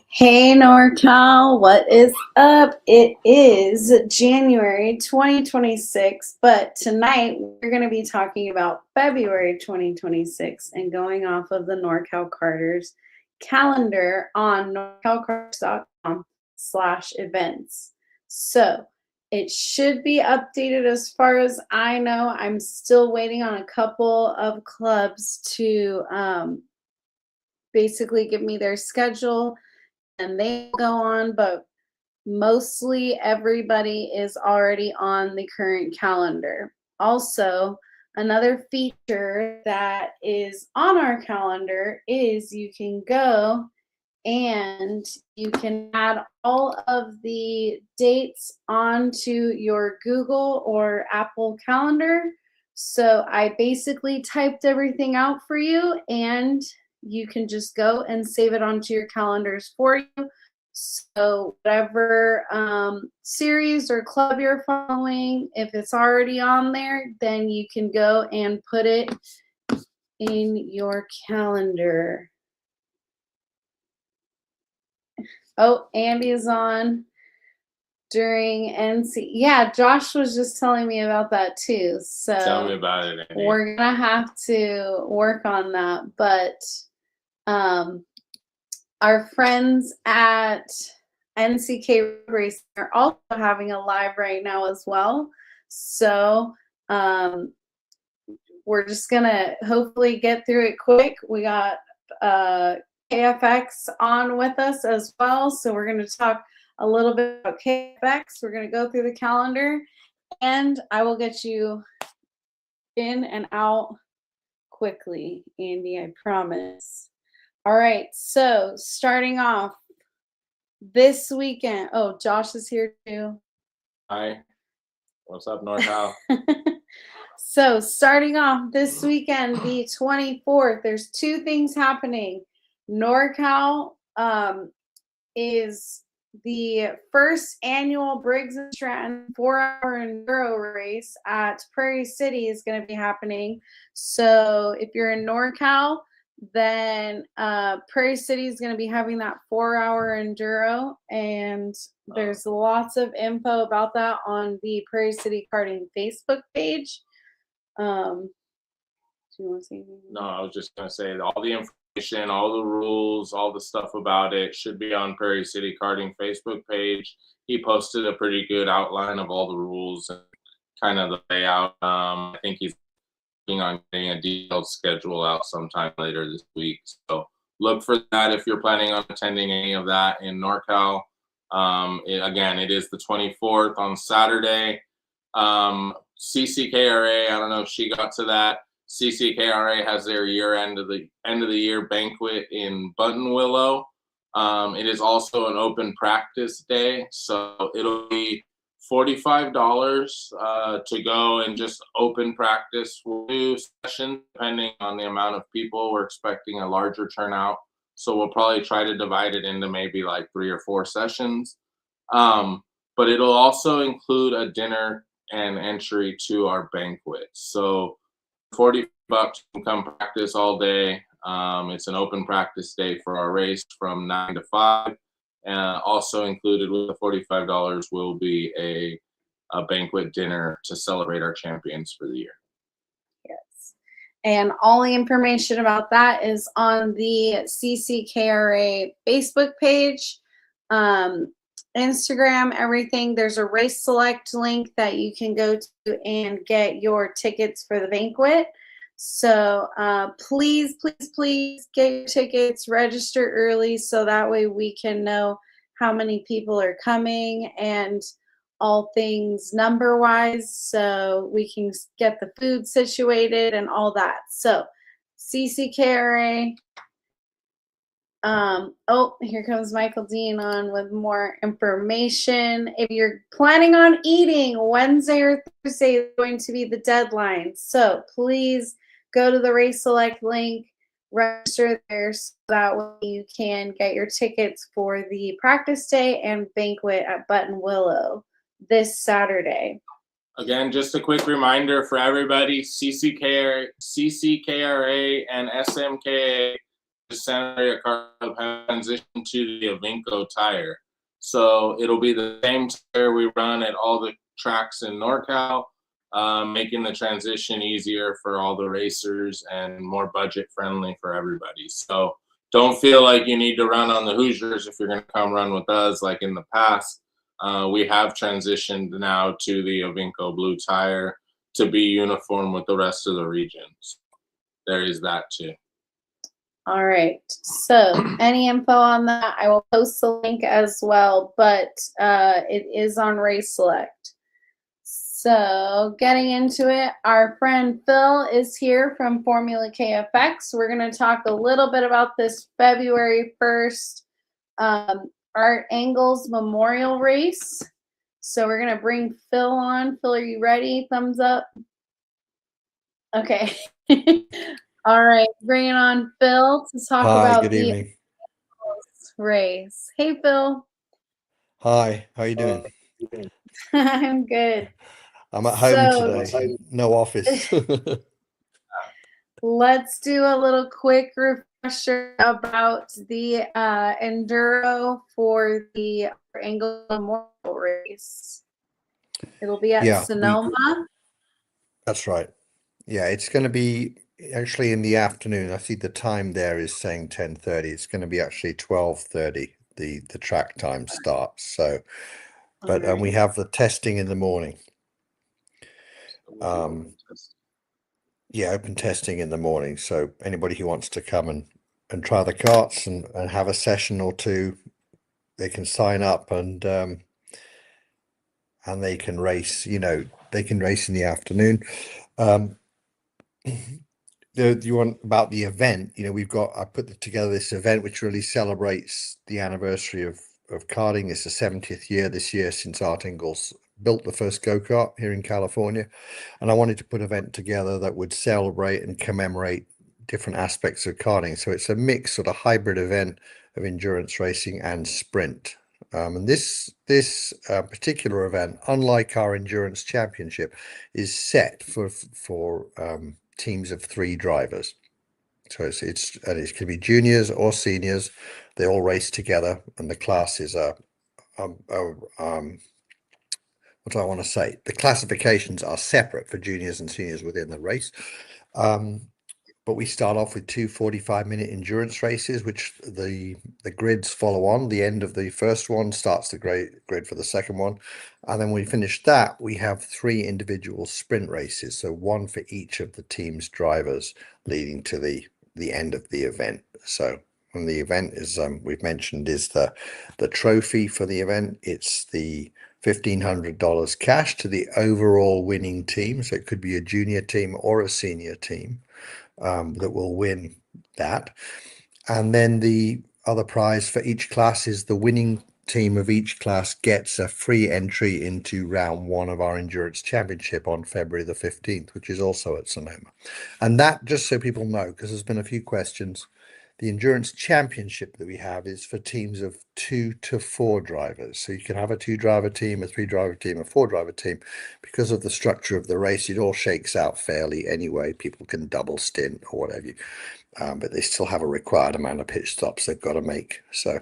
Hey Norcal, what is up? It is January 2026, but tonight we're going to be talking about February 2026 and going off of the Norcal Karters calendar on norcalkarters.com/events. So it should be updated as far as I know. I'm still waiting on a couple of clubs to basically give me their schedule and they go on, but mostly everybody is already on the current calendar. Also, another feature that is on our calendar is you can go and you can add all of the dates onto your Google or Apple calendar. So I basically typed everything out for you and you can just go and save it onto your calendars for you. So whatever series or club you're following, if it's already on there, then you can go and put it in your calendar. Oh, Andy is on during NC. Yeah, Josh was just telling me about that too. So tell me about it, Andy. We're gonna have to work on that. But our friends at NCK Racing are also having a live right now as well. So we're just gonna hopefully get through it quick. We got KFX on with us as well. So we're going to talk a little bit about KFX. We're going to go through the calendar and I will get you in and out quickly, Andy, I promise. All right. So starting off this weekend. Oh, Josh is here too. Hi. What's up, Norcal? So starting off this weekend, the 24th, there's two things happening. Norcal is the first annual Briggs & Stratton 4-hour enduro race at Prairie City is going to be happening. So if you're in Norcal, then Prairie City is going to be having that 4-hour enduro, and there's lots of info about that on the Prairie City Karting Facebook page. Do you want to say anything? No, I was just going to say all the information, all the rules, all the stuff about it should be on Prairie City Karting Facebook page. He posted a pretty good outline of all the rules and kind of the layout. I think he's working on getting a detailed schedule out sometime later this week. So look for that if you're planning on attending any of that in NorCal. Again, it is the 24th on Saturday. CCKRA, I don't know if she got to that. CCKRA has their end of the year banquet in Buttonwillow. It is also an open practice day, so it'll be $45 to go and just open practice. We'll do sessions depending on the amount of people. We're expecting a larger turnout, so we'll probably try to divide it into maybe like 3 or 4 sessions. But it'll also include a dinner and entry to our banquet. So $40 to come practice all day. It's an open practice day for our race from 9 to 5. Also included with the $45 will be a banquet dinner to celebrate our champions for the year. Yes. And all the information about that is on the CCKRA Facebook page. Instagram, everything. There's a race select link that you can go to and get your tickets for the banquet. So please, please, please get your tickets, register early so that way we can know how many people are coming and all things number wise so we can get the food situated and all that. So CCKRA. Oh, here comes Michael Dean on with more information. If you're planning on eating, Wednesday or Thursday is going to be the deadline. So please go to the Race Select link, register there so that way you can get your tickets for the practice day and banquet at Buttonwillow this Saturday. Again, just a quick reminder for everybody, CCKRA and SMKA the Santa Maria car transition to the Avinco tire. So it'll be the same tire we run at all the tracks in NorCal, making the transition easier for all the racers and more budget friendly for everybody. So don't feel like you need to run on the Hoosiers if you're going to come run with us like in the past. We have transitioned now to the Avinco blue tire to be uniform with the rest of the regions. There is that too. All right. So any info on that, I will post the link as well, but it is on Race Select. So getting into it, our friend Phil is here from Formula KFX. We're going to talk a little bit about this February 1st Art Angles Memorial Race. So we're going to bring Phil on. Phil, are you ready? Thumbs up. Okay. All right, bringing on Phil to talk about good the evening. race. Hey, Phil. Hi, how you doing? I'm good. I'm at home So- today, no office. Let's do a little quick refresher about the enduro for the Angle Memorial Race. It'll be at Yeah, Sonoma. That's right. Yeah, it's going to be actually in the afternoon. I see the time there is saying 10:30. It's going to be actually 12:30. The track time starts. So, but Alright. we have the testing in the morning. Yeah, open testing in the morning. So anybody who wants to come and try the karts and have a session or two, they can sign up and they can race. You know, they can race in the afternoon. You want about the event? You know, I put together this event which really celebrates the anniversary of karting. It's the 70th year this year since Art Ingalls built the first go-kart here in California, and I wanted to put an event together that would celebrate and commemorate different aspects of karting. So it's a mix, sort of hybrid event of endurance racing and sprint. And this particular event, unlike our endurance championship, is set for teams of 3 drivers. So it can be juniors or seniors. They all race together, and the classes are what do I want to say? The classifications are separate for juniors and seniors within the race. But we start off with 2 45-minute endurance races, which the grids follow on. The end of the first one starts the grid for the second one. And then when we finish that, we have 3 individual sprint races. So one for each of the team's drivers, leading to the end of the event. So when the event is, we've mentioned, is the trophy for the event. It's the $1,500 cash to the overall winning team. So it could be a junior team or a senior team that will win that. And then the other prize for each class is the winning team of each class gets a free entry into round 1 of our endurance championship on February the 15th, which is also at Sonoma. And that, just so people know, because there's been a few questions, the endurance championship that we have is for teams of 2 to 4 drivers. So you can have a 2-driver team, a 3-driver team, a 4-driver team. Because of the structure of the race, it all shakes out fairly anyway. People can double stint or whatever, but they still have a required amount of pit stops they've got to make. So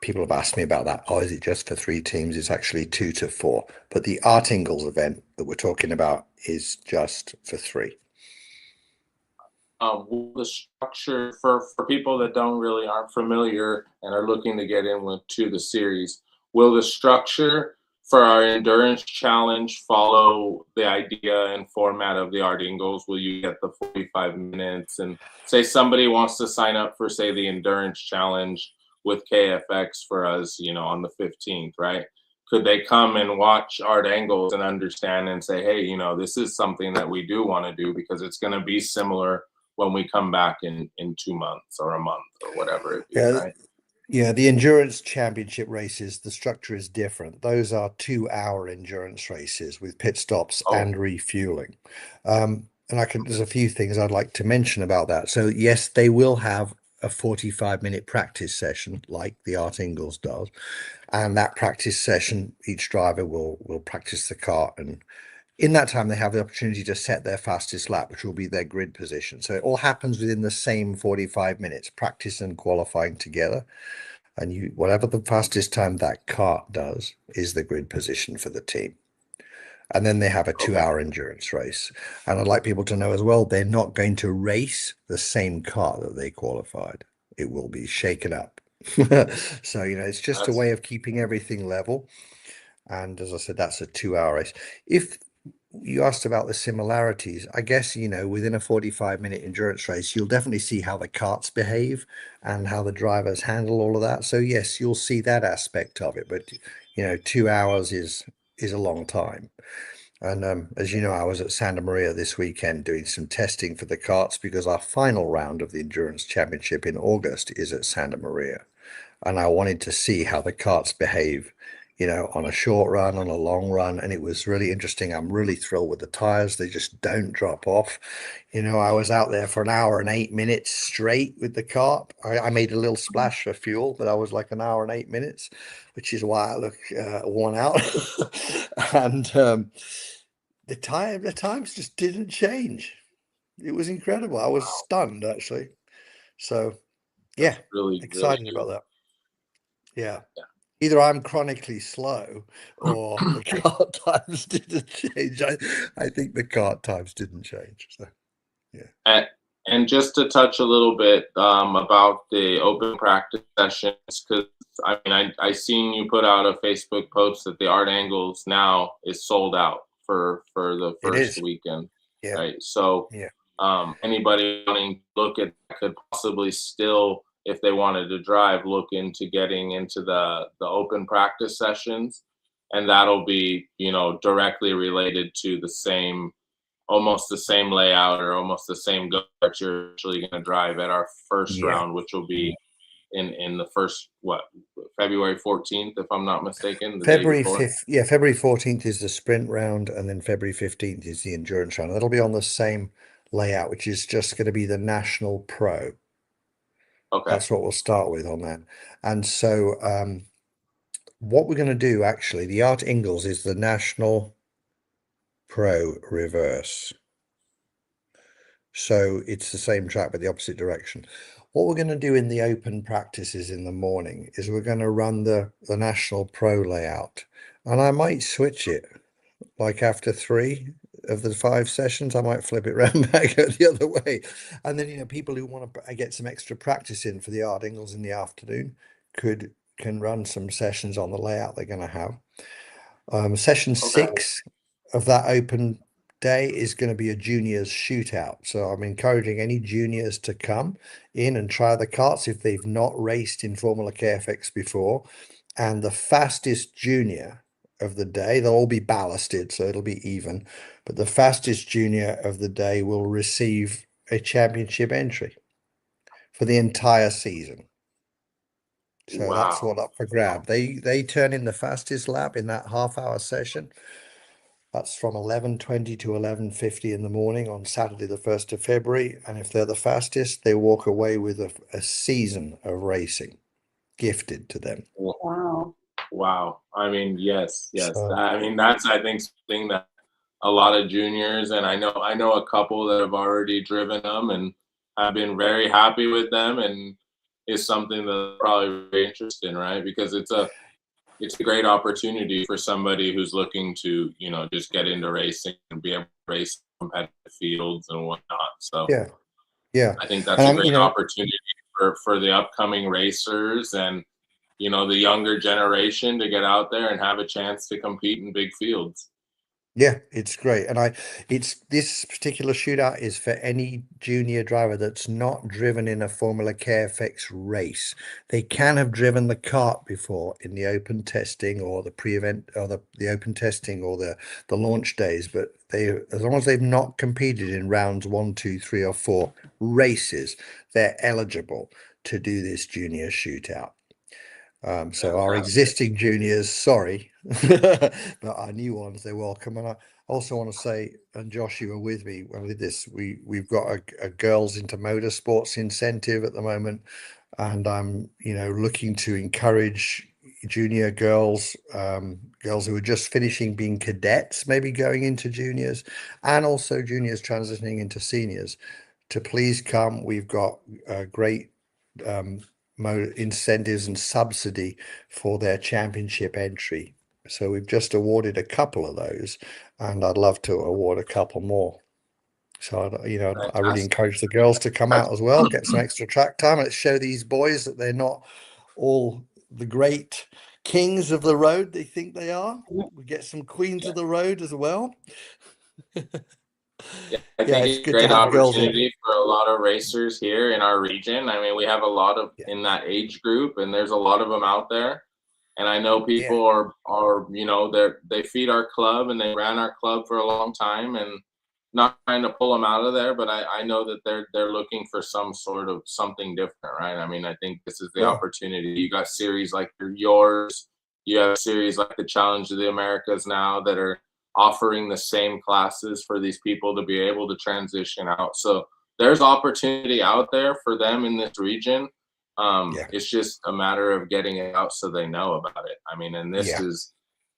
people have asked me about that. Oh, is it just for 3 teams? It's actually 2 to 4. But the Art Ingalls event that we're talking about is just for 3. The structure for people that aren't familiar and are looking to get to the series, will the structure for our endurance challenge follow the idea and format of the Art Ingalls? Will you get the 45 minutes, and say somebody wants to sign up for, say, the endurance challenge with KFX for us, on the 15th, right? Could they come and watch Art Angles and understand and say, hey, this is something that we do want to do because it's going to be similar when we come back in 2 months or a month or whatever it be, right? Yeah, the endurance championship races, the structure is different. Those are 2-hour endurance races with pit stops and refueling. And there's a few things I'd like to mention about that. So yes, they will have a 45-minute practice session like the Art Ingalls does. And that practice session, each driver will practice the kart and in that time, they have the opportunity to set their fastest lap, which will be their grid position. So it all happens within the same 45 minutes, practice and qualifying together. And you, whatever the fastest time that kart does is the grid position for the team. And then they have a 2 hour endurance race. And I'd like people to know as well, they're not going to race the same kart that they qualified. It will be shaken up. So, it's just a way of keeping everything level. And as I said, that's a 2 hour race. If you asked about the similarities, I guess, within a 45-minute endurance race, you'll definitely see how the karts behave and how the drivers handle all of that. So yes, you'll see that aspect of it. But, 2 hours is a long time. And as you know, I was at Santa Maria this weekend doing some testing for the karts because our final round of the Endurance Championship in August is at Santa Maria. And I wanted to see how the karts behave, on a short run, on a long run. And it was really interesting. I'm really thrilled with the tires. They just don't drop off. I was out there for 1 hour and 8 minutes straight with the kart. I made a little splash for fuel, but I was like 1 hour and 8 minutes, which is why I look worn out. And the times just didn't change. It was incredible. I was stunned, actually. So yeah, Really, excited really about that. Yeah. Yeah. Either I'm chronically slow or the kart times didn't change. I think the kart times didn't change. So yeah. And just to touch a little bit about the open practice sessions, because I seen you put out a Facebook post that the Art Angles now is sold out for the It first is. weekend, Yeah. right? So Yeah. anybody wanting to look at that could possibly still, if they wanted to drive, look into getting into the open practice sessions, and that'll be directly related to almost the same layout or almost the same go that you're actually going to drive at our first Yeah. round, which will be in the first February 14th, if I'm not mistaken, the day February before. 5th. Yeah, February 14th is the sprint round, and then February 15th is the endurance round. That'll be on the same layout, which is just going to be the National Pro. Okay. That's what we'll start with on that. And so what we're going to do, actually, the Art Ingles is the National Pro Reverse. So it's the same track, but the opposite direction. What we're going to do in the open practices in the morning is we're going to run the National Pro layout. And I might switch it, like after 3 of the 5 sessions, I might flip it around back the other way. And then, people who want to get some extra practice in for the Art Ingles in the afternoon can run some sessions on the layout they're going to have. Session 6 of that open day is going to be a juniors shootout. So I'm encouraging any juniors to come in and try the karts if they've not raced in Formula KFX before. And the fastest junior of the day, they'll all be ballasted, so it'll be even. But the fastest junior of the day will receive a championship entry for the entire season. So that's what up for grab. They turn in the fastest lap in that half-hour session. That's from 11:20 to 11:50 in the morning on Saturday, the 1st of February. And if they're the fastest, they walk away with a season of racing gifted to them. Wow. Wow. Yes. So, That's, I think, something that a lot of juniors, and I know a couple that have already driven them and have been very happy with them, and is something that they're probably very interested in, right? Because it's a great opportunity for somebody who's looking to, just get into racing and be able to race competitive fields and whatnot. So yeah. I think that's a great opportunity for the upcoming racers and, the younger generation to get out there and have a chance to compete in big fields. Yeah, it's great. And this particular shootout is for any junior driver that's not driven in a Formula KFX race. They can have driven the kart before in the open testing or the pre-event or the open testing or the launch days, but as long as they've not competed in rounds 1, 2, 3, or 4 races, they're eligible to do this junior shootout. So our existing juniors, sorry, but our new ones, they're welcome. And I also want to say, and Josh, you were with me when we did this, we've got a Girls into Motorsports incentive at the moment, and I'm looking to encourage junior girls, girls who are just finishing being cadets, maybe going into juniors, and also juniors transitioning into seniors, to please come. We've got great incentives and subsidy for their championship entry. So we've just awarded a couple of those, and I'd love to award a couple more. So, I really Fantastic. encourage the girls to come out as well, get some extra track time. Let's show these boys that they're not all the great kings of the road they think they are. We get some queens of the road as well. Yeah, I Yeah, think it's it's a good to great have girls in. opportunity for a lot of racers here in our region. I mean, we have a lot of Yeah. in that age group, and there's a lot of them out there. And I know Yeah. people are they feed our club and they ran our club for a long time, and not trying to pull them out of there, but I know that they're looking for some sort of something different, right? I mean, I think this is the Yeah. opportunity. You got series like yours, you have series like the Challenge of the Americas now that are offering the same classes for these people to be able to transition out. So there's opportunity out there for them in this region. Yeah. It's just a matter of getting it out so they know about it. I mean, and Yeah.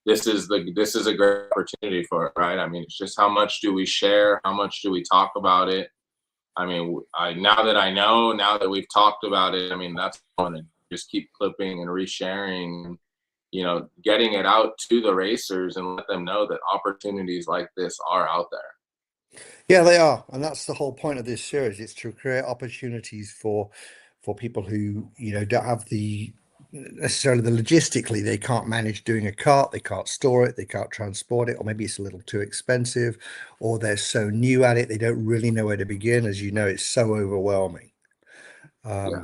this is a great opportunity for it, right? I mean, it's just how much do we share? How much do we talk about it? I mean, now that I know, now that we've talked about it, I mean, that's fun. And just keep clipping and resharing and, getting it out to the racers and let them know that opportunities like this are out there. Yeah, they are, and that's the whole point of this series. It's to create opportunities for people who don't have the necessarily the logistically they can't manage doing a cart, they can't store it, they can't transport it, or maybe it's a little too expensive, or they're so new at it they don't really know where to begin. As you know, it's so overwhelming. Yeah.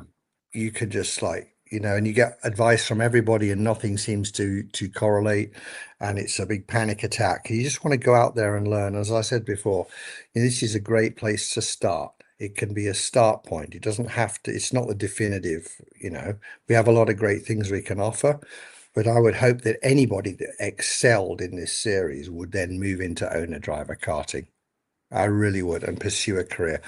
You could just and you get advice from everybody and nothing seems to correlate, and it's a big panic attack. You just want to go out there and learn. As I said before, this is a great place to start. It can be a start point. It doesn't have to, it's not the definitive. We have a lot of great things we can offer, but I would hope that anybody that excelled in this series would then move into owner driver karting. I really would, and pursue a career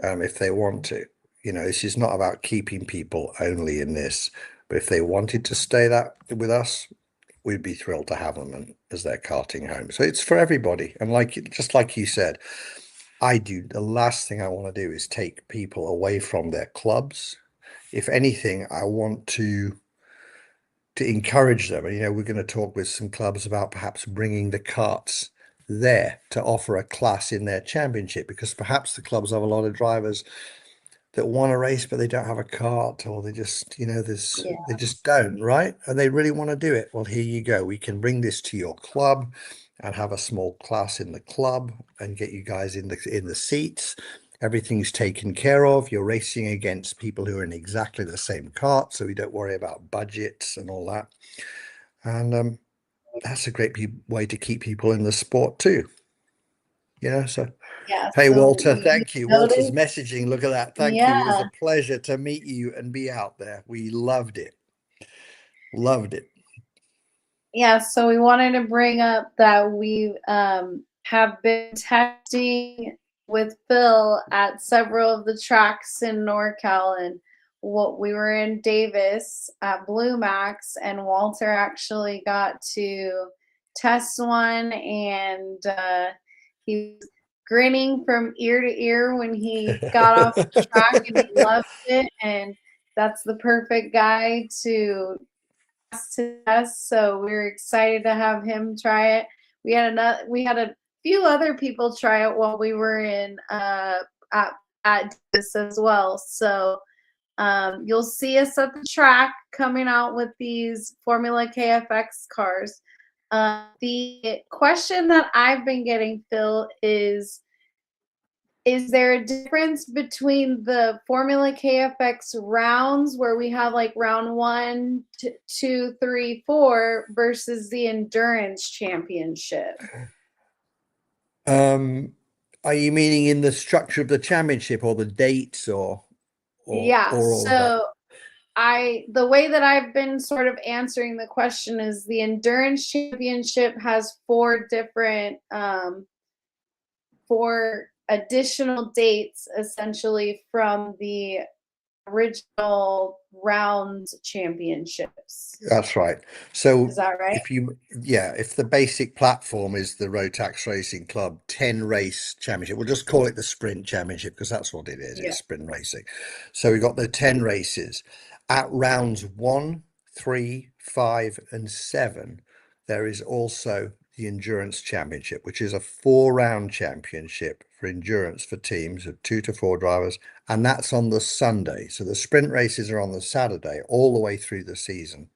if they want to. This is not about keeping people only in this, but if they wanted to stay that with us, we'd be thrilled to have them as their karting home. So it's for everybody. And just like you said, the last thing I want to do is take people away from their clubs. If anything, I want to encourage them. And, we're going to talk with some clubs about perhaps bringing the karts there to offer a class in their championship, because perhaps the clubs have a lot of drivers that want to race but they don't have a cart, or they just they just don't, right? And they really want to do it. Well, here you go, we can bring this to your club and have a small class in the club and get you guys in the seats. Everything's taken care of. You're racing against people who are in exactly the same cart, so we don't worry about budgets and all that. And that's a great way to keep people in the sport too. So Yeah. hey, So Walter, we thank you. Walter's noticed, messaging. Look at that. Thank you. It was yeah. a pleasure to meet you and be out there. We loved it. Loved it. Yeah, so we wanted to bring up that we have been testing with Phil at several of the tracks in Norcal, and what we were in Davis at Blue Max, and Walter actually got to test one, and he was grinning from ear to ear when he got off the track, and he loved it, and that's the perfect guy to us, so we were excited to have him try it. We had a few other people try it while we were in at this as well. So you'll see us at the track coming out with these Formula KFX cars. The question that I've been getting, Phil, is there a difference between the Formula KFX rounds where we have like round 1, 2, 3, 4 versus the endurance championship? Are you meaning in the structure of the championship, or the dates, or Yeah, all of that? so the way that I've been sort of answering the question is the endurance championship has 4 different 4 additional dates essentially from the original round championships. That's right. So Is that right? if the basic platform is the Rotax Racing Club 10 race championship, we'll just call it the sprint championship because that's what it is. Yeah. It's sprint racing. So we've got the 10 races at rounds 1, 3, 5, and 7. There is also the endurance championship, which is a 4-round championship for endurance for teams of 2 to 4 drivers. And that's on the Sunday. So the sprint races are on the Saturday all the way through the season.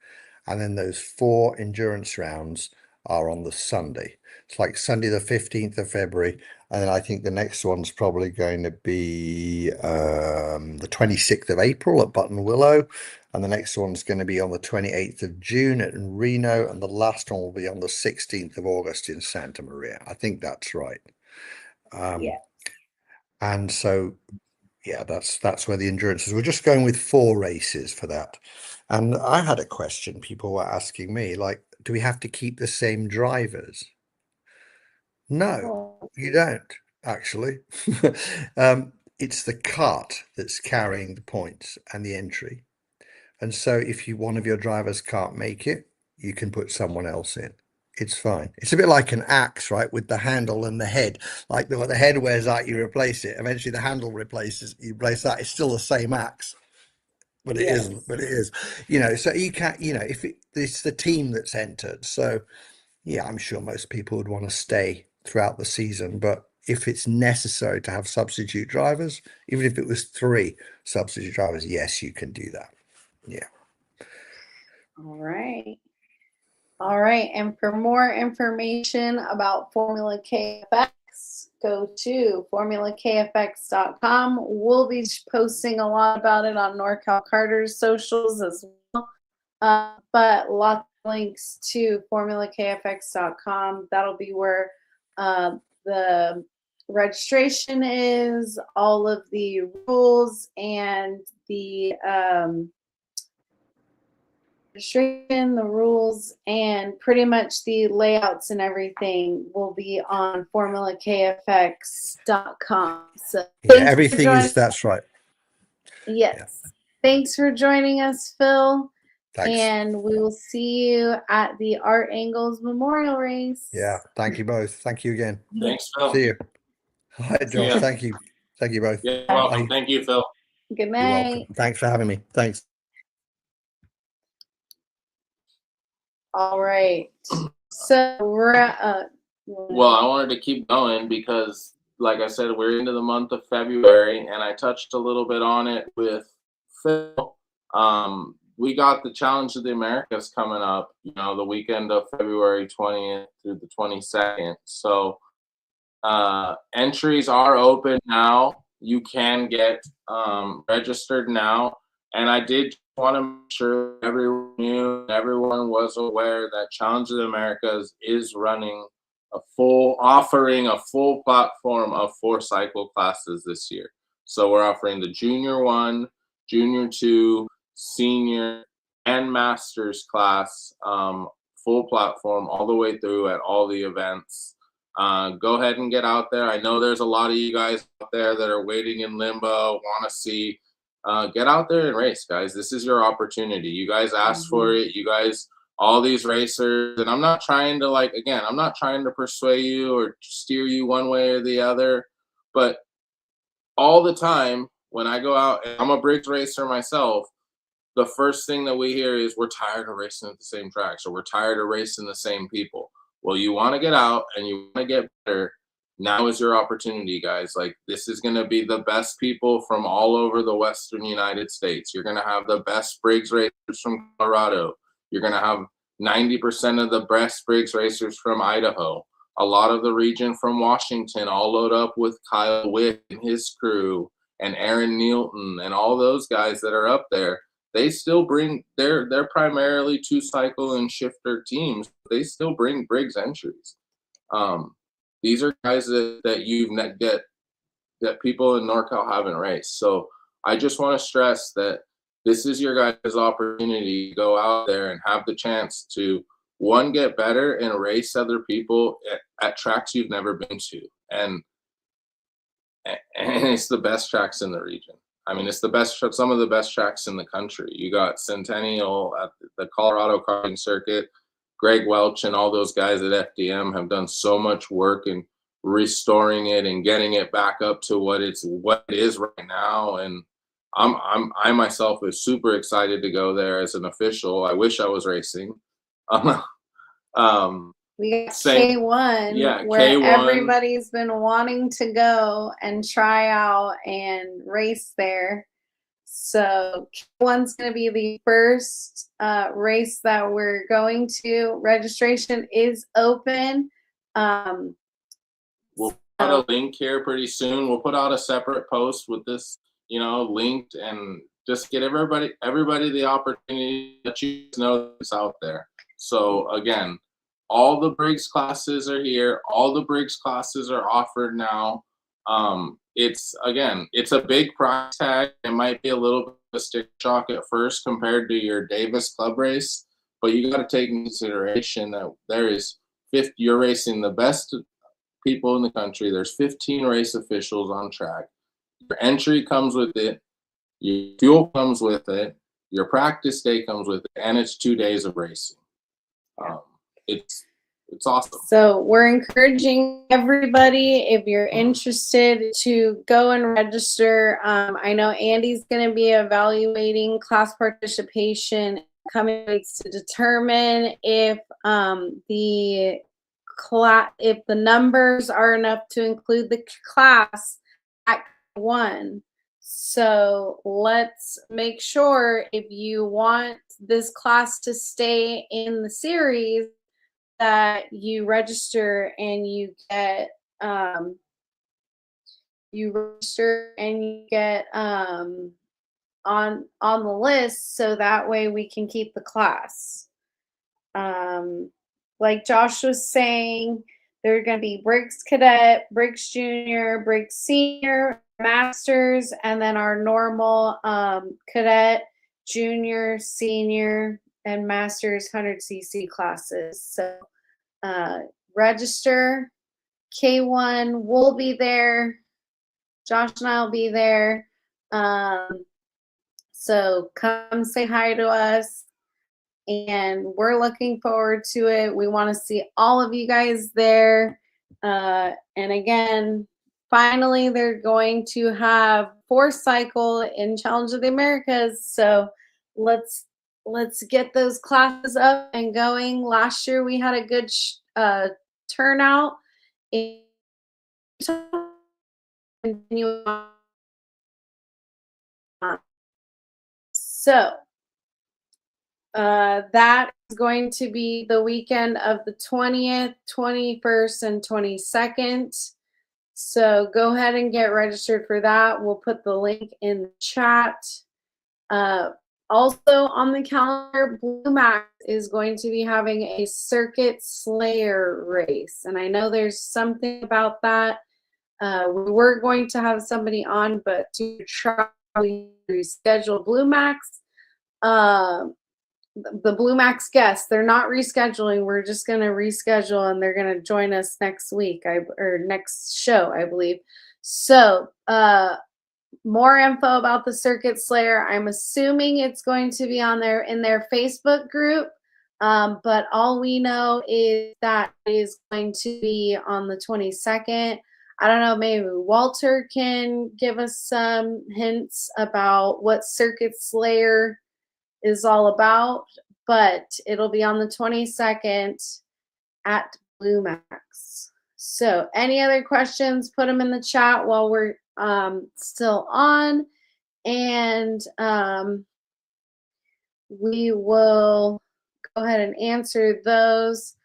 And then those 4 endurance rounds are on the Sunday. It's like Sunday the 15th of February. And then I think the next one's probably going to be the 26th of April at Button Willow. And the next one's going to be on the 28th of June at Reno. And the last one will be on the 16th of August in Santa Maria. I think that's right. Yeah. And so, yeah, that's where the endurance is. We're just going with 4 races for that. And I had a question people were asking me, like, do we have to keep the same drivers? No, Oh, you don't, actually. It's the cart that's carrying the points and the entry. And so if one of your drivers can't make it, you can put someone else in. It's fine. It's a bit like an axe, right? With the handle and the head. Like the head wears out, you replace it. Eventually the handle replaces, you replace that. It's still the same axe, but it yes. isn't. But it is. So you can't, if it's the team that's entered. So yeah, I'm sure most people would want to stay throughout the season. But if it's necessary to have substitute drivers, even if it was 3 substitute drivers, yes, you can do that. Yeah. All right. All right. And for more information about Formula KFX, go to formulakfx.com. We'll be posting a lot about it on Norcal Karters socials as well. But lots of links to formulakfx.com. That'll be where the registration is, all of the rules, and the registration, the rules, and pretty much the layouts and everything will be on formulakfx.com. So Yeah, thanks for everything joining. is, that's right. Yes. Yeah. Thanks for joining us, Phil. Thanks. And we will see you at the Art Angles Memorial Race. Yeah. Thank you both. Thank you again. Thanks, Phil. See you. Hi, See Josh. ya. Thank you. Thank you both. You're welcome. Bye. Thank you, Phil. Good You're night. welcome. Thanks for having me. Thanks. All right. So we're at, Well, I wanted to keep going because, like I said, we're into the month of February, and I touched a little bit on it with Phil. We got the Challenge of the Americas coming up, the weekend of February 20th through the 22nd. So entries are open now. You can get registered now. And I did want to make sure everyone knew, everyone was aware that Challenge of the Americas is running offering a full platform of 4 cycle classes this year. So we're offering the Junior 1, Junior 2, Senior, and Masters class, full platform all the way through at all the events. Go ahead and get out there. I know there's a lot of you guys out there that are waiting in limbo, want to see. Get out there and race, guys. This is your opportunity. You guys asked for it. You guys, all these racers, and I'm not trying to I'm not trying to persuade you or steer you one way or the other, but all the time when I go out, and I'm a Briggs racer myself, the first thing that we hear is we're tired of racing at the same tracks, or we're tired of racing the same people. Well, you want to get out and you want to get better. Now is your opportunity, guys. Like, this is going to be the best people from all over the Western United States. You're going to have the best Briggs racers from Colorado. You're going to have 90% of the best Briggs racers from Idaho. A lot of the region from Washington, all load up with Kyle Wick and his crew, and Aaron Nealton, and all those guys that are up there. They still bring, they're primarily 2-cycle and shifter teams. They still bring Briggs entries. These are guys that people in Norcal haven't raced. So I just want to stress that this is your guys' opportunity to go out there and have the chance to, one, get better and race other people at tracks you've never been to. And it's the best tracks in the region. I mean, it's the best, some of the best tracks in the country. You got Centennial at the Colorado Karting Circuit. Greg Welch and all those guys at FDM have done so much work in restoring it and getting it back up to what it is right now. And I myself is super excited to go there as an official. I wish I was racing. We got Same- K1, yeah, where K1. everybody's been wanting to go and try out and race there. So K1's going to be the first race that we're going to. Registration is open. We'll put a link here pretty soon. We'll put out a separate post with this, linked, and just get everybody the opportunity that you know it's out there. So again, all the Briggs classes are here. All the Briggs classes are offered now. It's a big price tag. It might be a little bit of a stick shock at first compared to your Davis Club race, but you got to take into consideration that you're racing the best people in the country. There's 15 race officials on track. Your entry comes with it. Your fuel comes with it. Your practice day comes with it, and it's 2 days of racing. It's awesome. So we're encouraging everybody, if you're interested, to go and register. I know Andy's going to be evaluating class participation coming weeks to determine if the numbers are enough to include the class at one. So let's make sure, if you want this class to stay in the series, that you register and you get on the list, so that way we can keep the class. Like Josh was saying, there are going to be Briggs Cadet, Briggs Junior, Briggs Senior, Masters, and then our normal Cadet, Junior, Senior, and Masters 100cc classes. So register. K1 will be there. Josh and I will be there. So come say hi to us. And we're looking forward to it. We want to see all of you guys there. And again, finally, they're going to have 4-cycle in Challenge of the Americas. So let's get those classes up and going. Last year we had a good turnout. So that is going to be the weekend of the 20th, 21st, and 22nd. So go ahead and get registered for that. We'll put the link in the chat. Also on the calendar, Blue Max is going to be having a Circuit Slayer race. And I know there's something about that. We were going to have somebody on, but to try to reschedule Blue Max. The Blue Max guests, they're not rescheduling. We're just going to reschedule, and they're going to join us next week, or next show, I believe. So more info about the Circuit Slayer. I'm assuming it's going to be in their Facebook group. But all we know is that it is going to be on the 22nd. I don't know, maybe Walter can give us some hints about what Circuit Slayer is all about, but it'll be on the 22nd at Blue Max. So any other questions, put them in the chat while we're still on, and we will go ahead and answer those.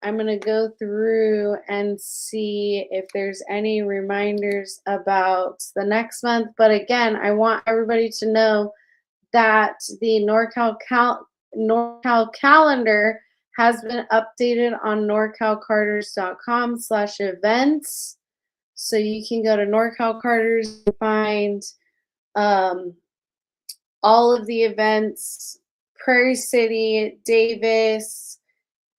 I'm going to go through and see if there's any reminders about the next month. But again, I want everybody to know that the Norcal calendar has been updated on norcalkarters.com/events. So you can go to Norcal Karters and find all of the events: Prairie City, Davis,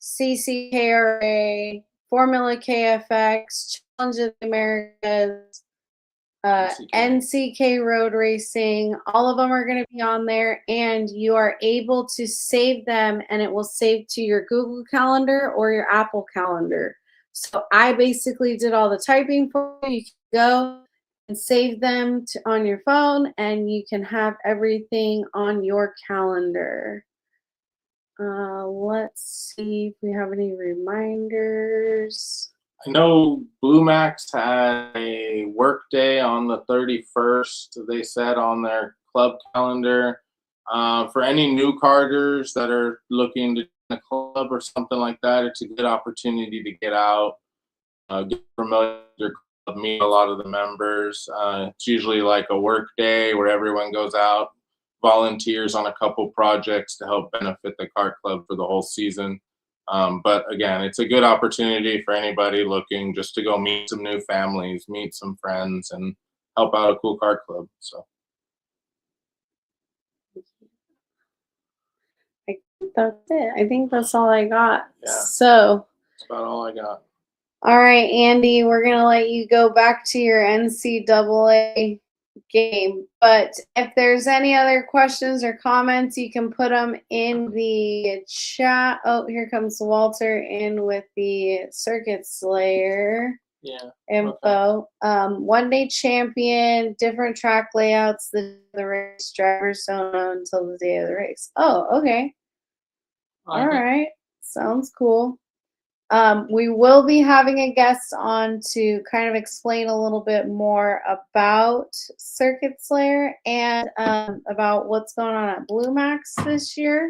CCKRA, Formula KFX, Challenge of the Americas, NCK Road Racing. All of them are going to be on there, and you are able to save them, and it will save to your Google Calendar or your Apple Calendar. So I basically did all the typing for you. You can go and save them on your phone, and you can have everything on your calendar. Let's see if we have any reminders. I know Blue Max had a work day on the 31st, they said on their club calendar. For any new Karters that are looking to join a club or something like that, it's a good opportunity to get out, get familiar with your club, meet a lot of the members. It's usually like a work day where everyone goes out, volunteers on a couple projects to help benefit the kart club for the whole season. But again, it's a good opportunity for anybody looking just to go meet some new families, meet some friends, and help out a cool kart club. So I think that's it. I think that's all I got. Yeah. So that's about all I got. all right, Andy, we're going to let you go back to your NCAA game. But if there's any other questions or comments, you can put them in the chat. Oh, here comes Walter in with the Circuit Slayer info. Okay. One day champion, different track layouts. The race drivers don't know until the day of the race. Oh, okay. All right. Sounds cool. We will be having a guest on to kind of explain a little bit more about Circuit Slayer and about what's going on at Blue Max this year.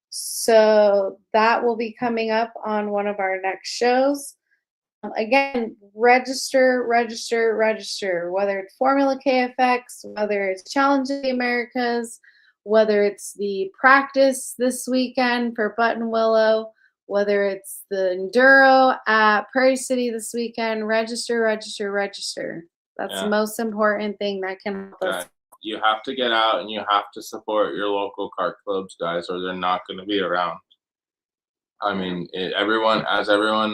So that will be coming up on one of our next shows. Again, register, whether it's Formula KFX, whether it's Challenge of the Americas, whether it's the practice this weekend for Button Willow, whether it's the Enduro at Prairie City this weekend, register. That's the most important thing that can help us. You have to get out and you have to support your local kart clubs, guys, or they're not going to be around. I mean, everyone knows, everyone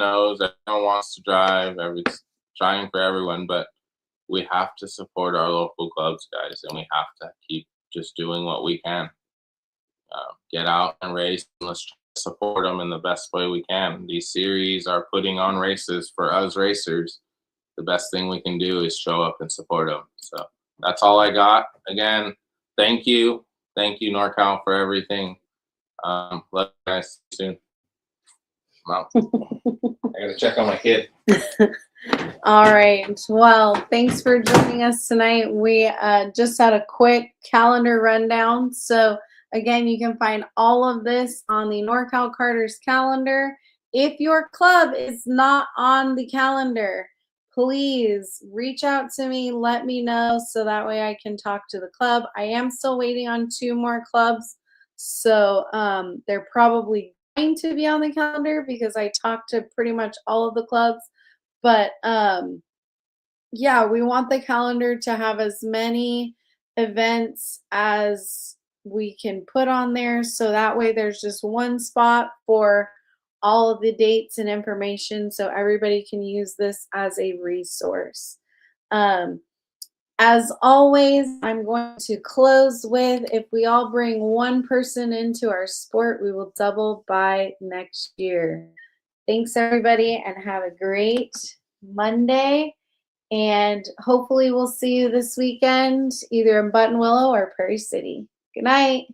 wants to drive, everyone's trying for everyone, but we have to support our local clubs, guys, and we have to keep just doing what we can. Get out and race, and let's support them in the best way we can. These series are putting on races for us racers. The best thing we can do is show up and support them. So that's all I got. Again, thank you Norcal for everything. Love you guys soon. Wow. I gotta check on my kid. All right. Well, thanks for joining us tonight. We just had a quick calendar rundown. So again, you can find all of this on the Norcal Karters calendar. If your club is not on the calendar, please reach out to me. Let me know so that way I can talk to the club. I am still waiting on 2 more clubs. So they're probably going to be on the calendar because I talked to pretty much all of the clubs. But yeah, we want the calendar to have as many events as we can put on there, so that way there's just one spot for all of the dates and information so everybody can use this as a resource. As always, I'm going to close with, if we all bring one person into our sport, we will double by next year. Thanks everybody, and have a great Monday, and hopefully we'll see you this weekend either in Button Willow or Prairie City. Good night.